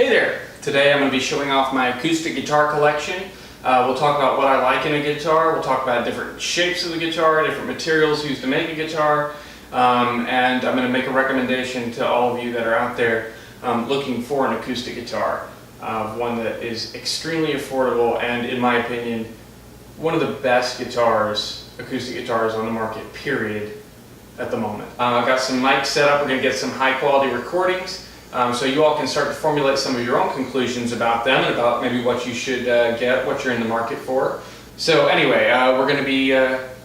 Hey there! Today I'm going to be showing off my acoustic guitar collection. We'll talk about what I like in a guitar, we'll talk about different shapes of the guitar, different materials used to make a guitar, and I'm going to make a recommendation to all of you that are out there looking for an acoustic guitar. One that is extremely affordable and, in my opinion, one of the best guitars, acoustic guitars on the market, period, at the moment. I've got some mics set up, we're going to get some high quality recordings. So you all can start to formulate some of your own conclusions about them and about maybe what you should get, what you're in the market for. So anyway, we're going to be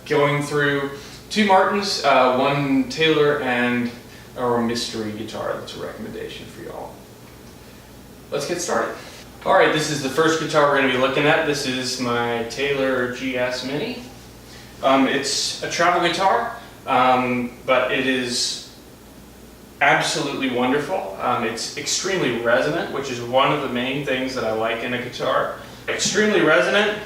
going through two Martins, one Taylor, and a mystery guitar. That's a recommendation for you all. Let's get started. Alright, this is the first guitar we're going to be looking at. This is my Taylor GS Mini. It's a travel guitar, but it is absolutely wonderful. It's extremely resonant, which is one of the main things that I like in a guitar. Extremely resonant.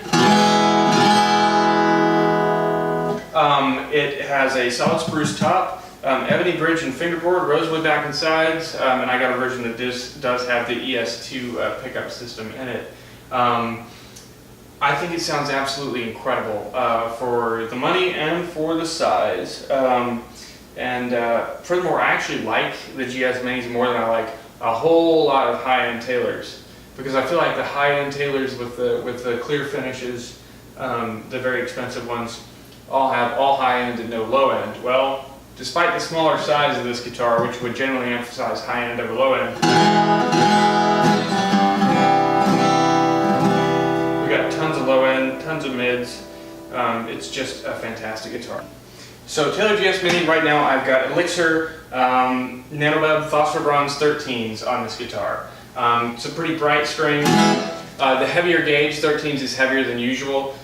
It has a solid spruce top, ebony bridge and fingerboard, rosewood back and sides, and I got a version that does have the ES2 pickup system in it. I think it sounds absolutely incredible for the money and for the size. Furthermore, I actually like the GS Minis more than I like a whole lot of high-end Taylors, because I feel like the high-end Taylors with the clear finishes, the very expensive ones, all have all high-end and no low-end. Well, despite the smaller size of this guitar, which would generally emphasize high-end over low-end, we got tons of low-end, tons of mids. It's just a fantastic guitar. So Taylor GS Mini, right now I've got Elixir Nanobeb Phosphor Bronze 13s on this guitar. It's a pretty bright string. The heavier gauge, 13s, is heavier than usual.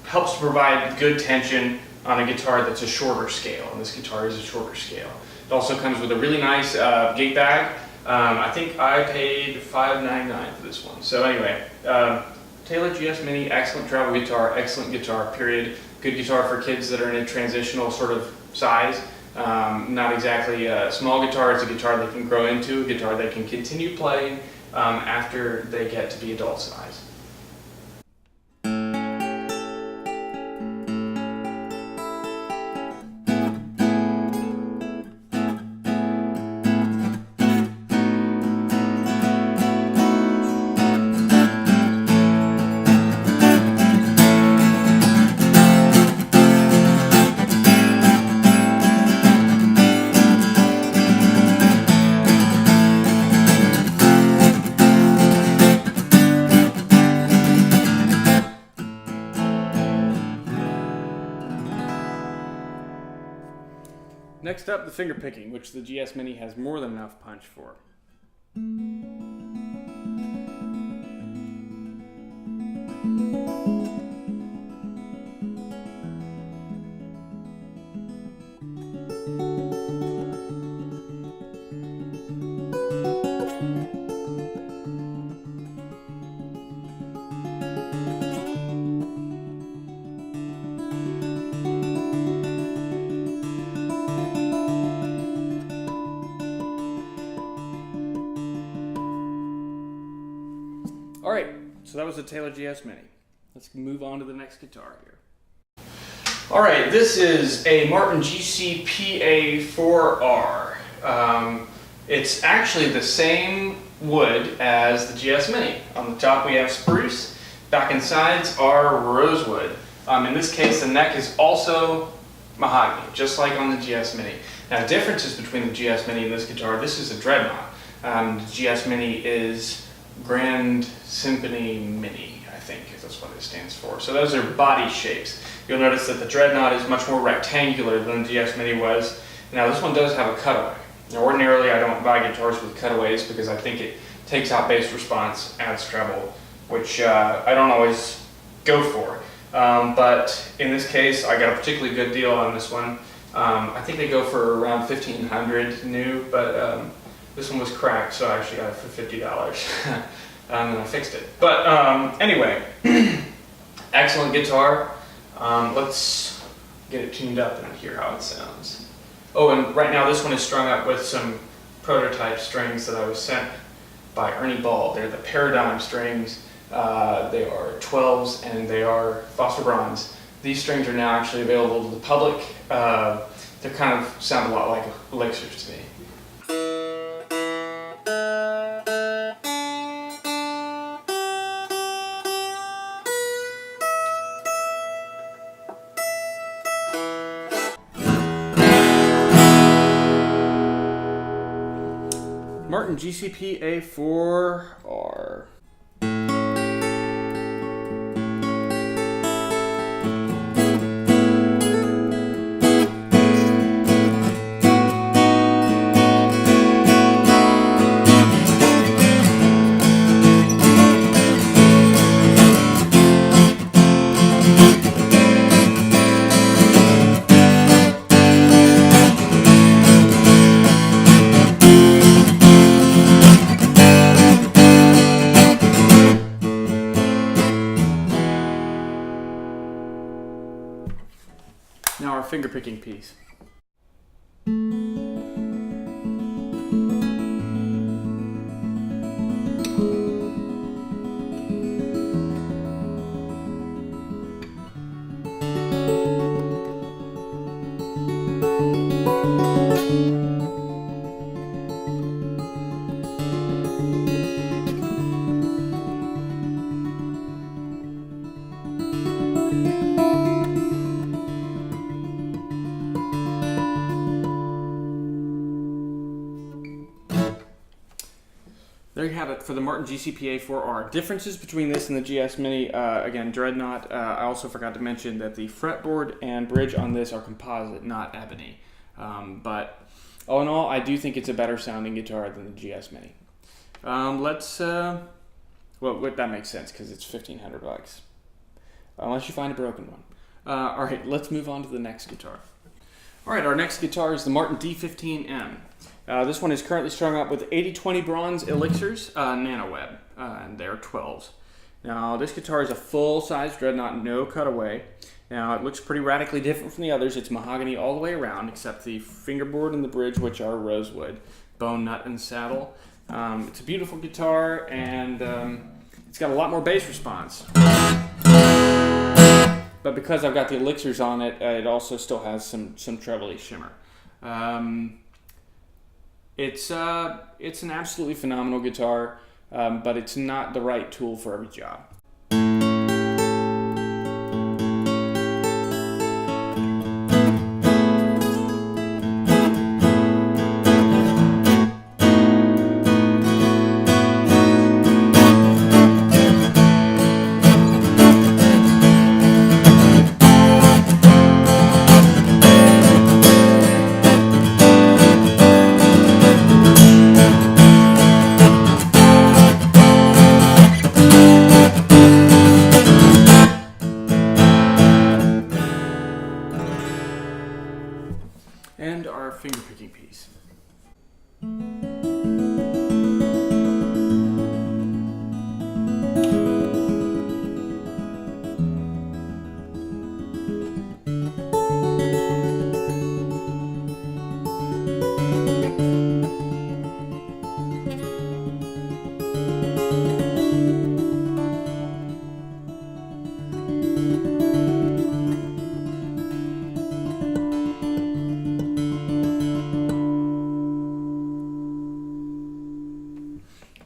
Helps to provide good tension on a guitar that's a shorter scale, and this guitar is a shorter scale. It also comes with a really nice gate bag. I think I paid $5.99 for this one. So anyway, Taylor GS Mini, excellent travel guitar, excellent guitar, period. Good guitar for kids that are in a transitional sort of size. Not exactly a small guitar, it's a guitar they can grow into, a guitar they can continue playing after they get to be adult size. Next up, the finger picking, which the GS Mini has more than enough punch for. Alright, so that was the Taylor GS Mini. Let's move on to the next guitar here. Alright, this is a Martin GCP A4R. It's actually the same wood as the GS Mini. On the top we have spruce, back and sides are rosewood. In this case the neck is also mahogany, just like on the GS Mini. Now the differences between the GS Mini and this guitar, this is a dreadnought. The GS Mini is Grand Symphony Mini, I think that's what it stands for. So those are body shapes. You'll notice that the dreadnought is much more rectangular than the GS Mini was. Now this one does have a cutaway. Now ordinarily I don't buy guitars with cutaways because I think it takes out bass response, adds treble, which I don't always go for. But in this case I got a particularly good deal on this one. I think they go for around $1,500 new, but this one was cracked, so I actually got it for $50. And I fixed it. But anyway, excellent guitar. Let's get it tuned up and hear how it sounds. Oh, and right now this one is strung up with some prototype strings that I was sent by Ernie Ball. They're the Paradigm strings. They are 12s and they are phosphor bronze. These strings are now actually available to the public. They kind of sound a lot like elixirs to me. Martin GCP A4R. Now our finger picking piece. There you have it for the Martin GCP A4R. Differences between this and the GS Mini, again, Dreadnought. I also forgot to mention that the fretboard and bridge on this are composite, not ebony. But all in all, I do think it's a better sounding guitar than the GS Mini. Well, that makes sense because it's $1,500. Unless you find a broken one. All right, let's move on to the next guitar. All right, our next guitar is the Martin D15M. This one is currently strung up with 80/20 bronze elixirs, nano web, and they're 12s. Now, this guitar is a full-size Dreadnought, no cutaway. Now, it looks pretty radically different from the others. It's mahogany all the way around, except the fingerboard and the bridge, which are rosewood, bone, nut, and saddle. It's a beautiful guitar, and it's got a lot more bass response. But because I've got the elixirs on it, it also still has some trebly shimmer. It's an absolutely phenomenal guitar, but it's not the right tool for every job. And our finger picking piece.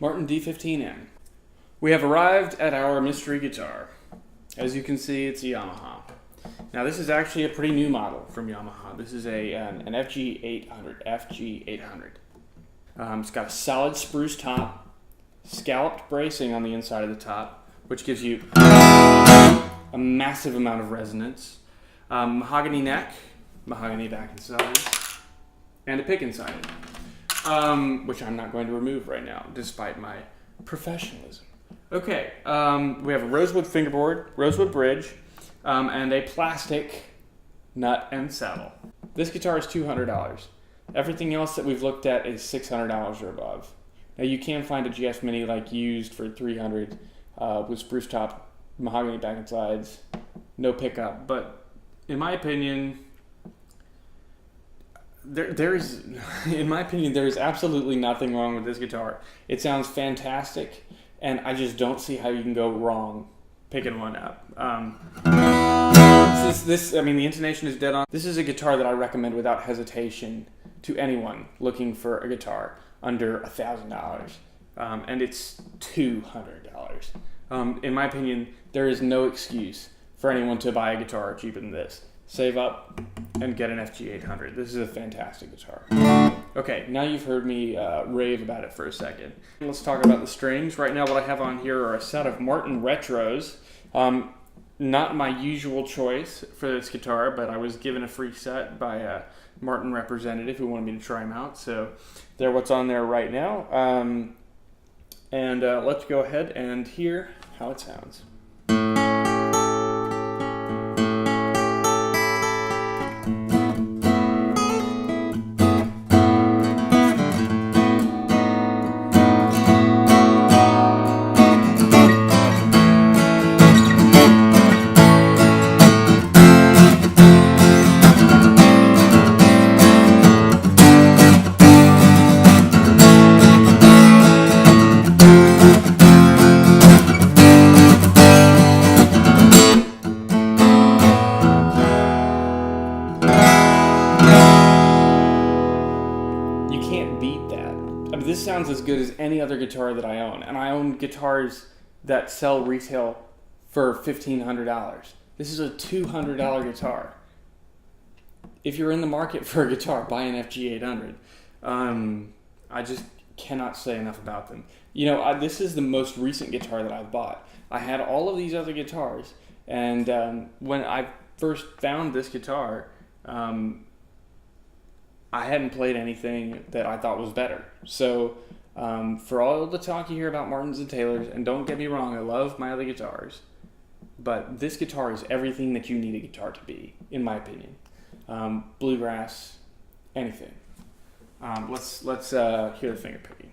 Martin D15M. We have arrived at our mystery guitar. As you can see, it's a Yamaha. Now, this is actually a pretty new model from Yamaha. This is an FG800. It's got a solid spruce top, scalloped bracing on the inside of the top, which gives you a massive amount of resonance, mahogany neck, mahogany back and sides, and a pick inside it. Which I'm not going to remove right now, despite my professionalism. Okay, we have a rosewood fingerboard, rosewood bridge, and a plastic nut and saddle. This guitar is $200. Everything else that we've looked at is $600 or above. Now, you can find a GS Mini like used for $300 with spruce top, mahogany back and sides, no pickup. But in my opinion, there's, in my opinion, there is absolutely nothing wrong with this guitar. It sounds fantastic, and I just don't see how you can go wrong picking one up. I mean, the intonation is dead on. This is a guitar that I recommend without hesitation to anyone looking for a guitar under $1,000, and it's $200. In my opinion, there is no excuse for anyone to buy a guitar cheaper than this. Save up and get an FG800. This is a fantastic guitar. Okay, now you've heard me rave about it for a second. Let's talk about the strings. Right now what I have on here are a set of Martin Retros. Not my usual choice for this guitar, but I was given a free set by a Martin representative who wanted me to try them out. So they're what's on there right now. And let's go ahead and hear how it sounds. This sounds as good as any other guitar that I own, and I own guitars that sell retail for $1,500. This is a $200 guitar. If you're in the market for a guitar, buy an FG800. I just cannot say enough about them. You know, this is the most recent guitar that I've bought. I had all of these other guitars, and when I first found this guitar, I hadn't played anything that I thought was better. So for all the talk you hear about Martins and Taylors, and don't get me wrong, I love my other guitars, but this guitar is everything that you need a guitar to be, in my opinion. Bluegrass, anything. Let's hear the finger picking.